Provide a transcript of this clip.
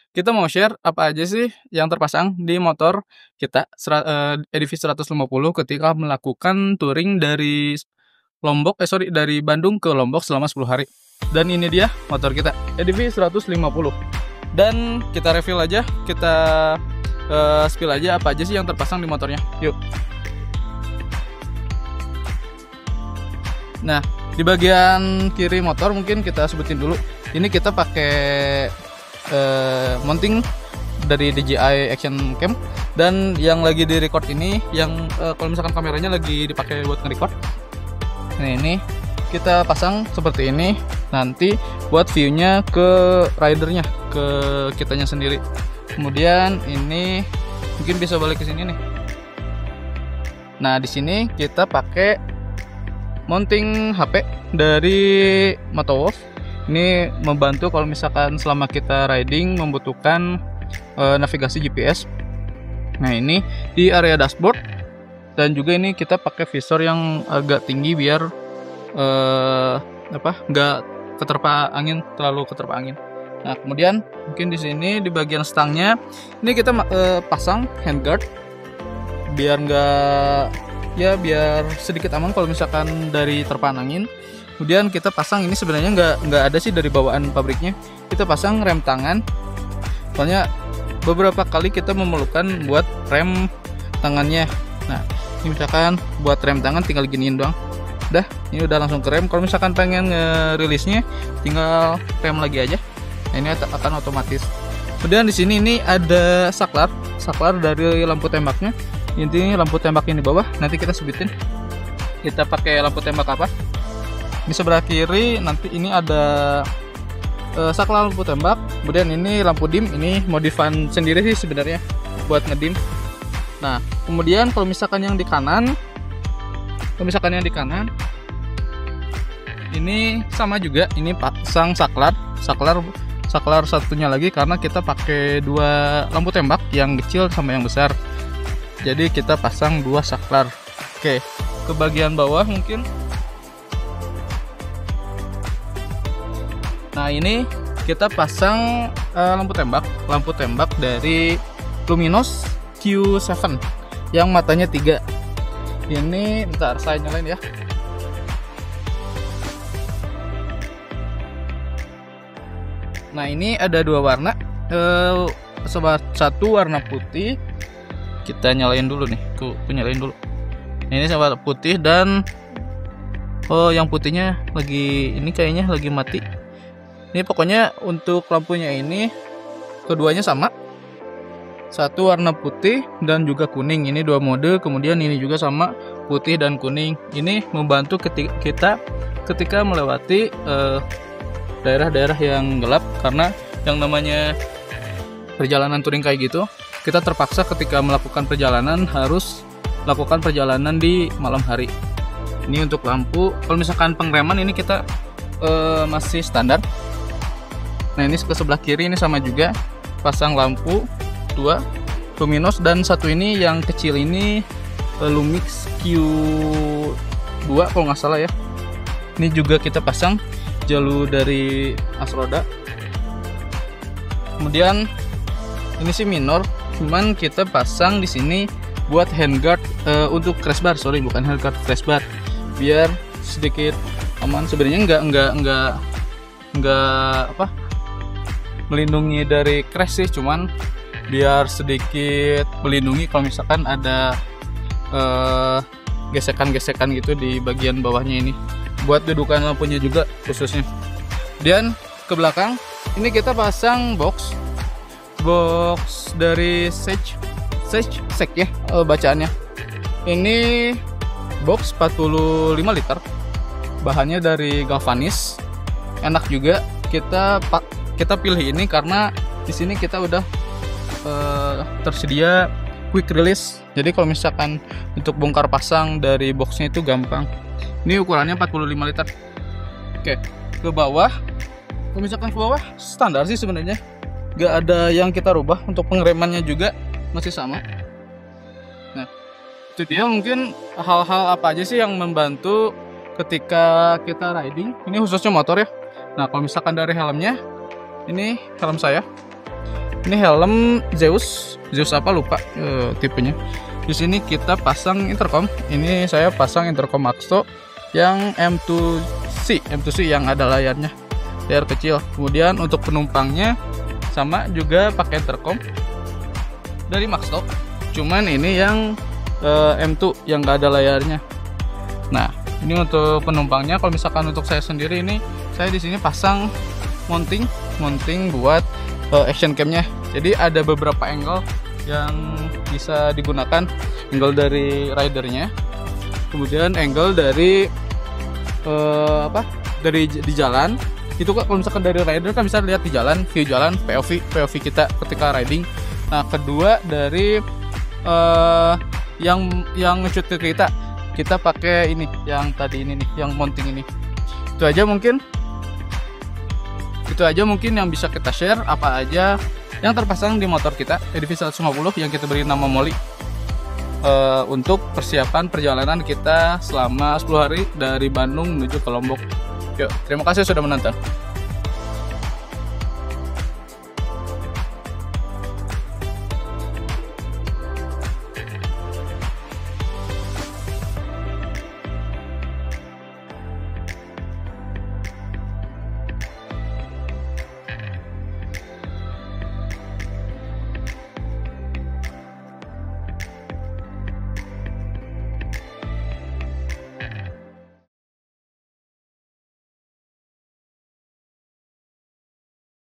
kita mau share apa aja sih yang terpasang di motor kita EDV 150 ketika melakukan touring dari dari Bandung ke Lombok selama 10 hari. Dan ini dia motor kita, EDV 150. Dan kita reveal aja, kita spill aja apa aja sih yang terpasang di motornya. Yuk. Nah, di bagian kiri motor mungkin kita sebutin dulu. Ini kita pakai mounting dari DJI Action Cam, dan yang lagi di record ini yang kalau misalkan kameranya lagi dipakai buat nge-record. Nah, ini kita pasang seperti ini nanti buat view-nya ke ridernya, ke kitanya sendiri. Kemudian ini mungkin bisa balik ke sini nih. Nah, di sini kita pakai mounting HP dari Motowolf. Ini membantu kalau misalkan selama kita riding membutuhkan navigasi GPS. Nah, ini di area dashboard, dan juga ini kita pakai visor yang agak tinggi biar nggak terlalu keterpa angin. Nah, kemudian mungkin di sini di bagian stangnya ini kita pasang handguard biar biar sedikit aman kalau misalkan dari terpaan angin. Kemudian kita pasang ini sebenarnya nggak ada sih dari bawaan pabriknya. Kita pasang rem tangan. Soalnya beberapa kali kita memerlukan buat rem tangannya. Nah, ini misalkan buat rem tangan tinggal giniin doang. Udah, ini udah langsung ke rem. Kalau misalkan pengen ngerilisnya tinggal rem lagi aja. Nah, ini akan otomatis. Kemudian di sini ini ada saklar dari lampu tembaknya. Intinya lampu tembak yang di bawah nanti kita sebutin. Kita pakai lampu tembak apa? Di sebelah kiri nanti ini ada saklar lampu tembak. Kemudian ini lampu dim, ini modifan sendiri sih sebenarnya buat ngedim. Nah, kemudian kalau misalkan yang di kanan, ini sama juga, ini pasang saklar satunya lagi karena kita pakai dua lampu tembak, yang kecil sama yang besar. Jadi kita pasang dua saklar. Oke, ke bagian bawah mungkin. Nah, ini kita pasang lampu tembak dari Luminos Q7 yang matanya 3. Ini bentar saya nyalain ya. Nah, ini ada dua warna, satu warna putih. Kita nyalain dulu nih, aku nyalain dulu. Ini warna putih, dan yang putihnya kayaknya lagi mati. Ini pokoknya untuk lampunya ini keduanya sama, satu warna putih dan juga kuning. Ini dua mode. Kemudian ini juga sama, putih dan kuning. Ini membantu kita ketika melewati daerah-daerah yang gelap, karena yang namanya perjalanan touring kayak gitu, kita terpaksa ketika melakukan perjalanan harus lakukan perjalanan di malam hari. Ini untuk lampu. Kalau misalkan pengereman ini kita masih standar. Nah, ini ke sebelah kiri ini sama juga, pasang lampu 2 Luminos, dan satu ini yang kecil ini Lumix Q2 kalau nggak salah ya. Ini juga kita pasang jalur dari Asroda. Kemudian ini sih minor, cuman kita pasang di sini buat handguard untuk crash bar, bukan handguard, crash bar, biar sedikit aman. Sebenarnya nggak melindungi dari crash sih, cuman biar sedikit melindungi kalau misalkan ada gesekan-gesekan gitu di bagian bawahnya ini, buat dudukan lampunya juga khususnya. Dan ke belakang ini kita pasang box dari Sage ya bacaannya. Ini box 45 liter, bahannya dari galvanis, enak juga. Kita pilih ini karena di sini kita udah tersedia quick release. Jadi kalau misalkan untuk bongkar pasang dari boxnya itu gampang. Ini ukurannya 45 liter. Oke, ke bawah. Kalau misalkan ke bawah standar sih sebenarnya, nggak ada yang kita rubah. Untuk pengeremannya juga masih sama. Nah, itu dia mungkin hal-hal apa aja sih yang membantu ketika kita riding. Ini khususnya motor ya. Nah, kalau misalkan dari helmnya, ini helm saya. Ini helm Zeus apa lupa tipenya. Di sini kita pasang intercom. Ini saya pasang intercom Maxto yang M2C yang ada layarnya, layar kecil. Kemudian untuk penumpangnya sama juga pakai intercom dari Maxto. Cuman ini yang M2 yang nggak ada layarnya. Nah, ini untuk penumpangnya. Kalau misalkan untuk saya sendiri ini, saya di sini pasang mounting buat action camnya. Jadi ada beberapa angle yang bisa digunakan, angle dari ridernya, kemudian angle dari dari di jalan. Itu kok kalau misalkan dari rider kan bisa lihat di jalan, view jalan, POV kita ketika riding. Nah, kedua dari yang nge-shoot ke kita pakai ini yang tadi ini nih, yang mounting ini. Itu aja mungkin yang bisa kita share, apa aja yang terpasang di motor kita EDV 150 yang kita beri nama Molly untuk persiapan perjalanan kita selama 10 hari dari Bandung menuju ke Lombok. Yuk, terima kasih sudah menonton.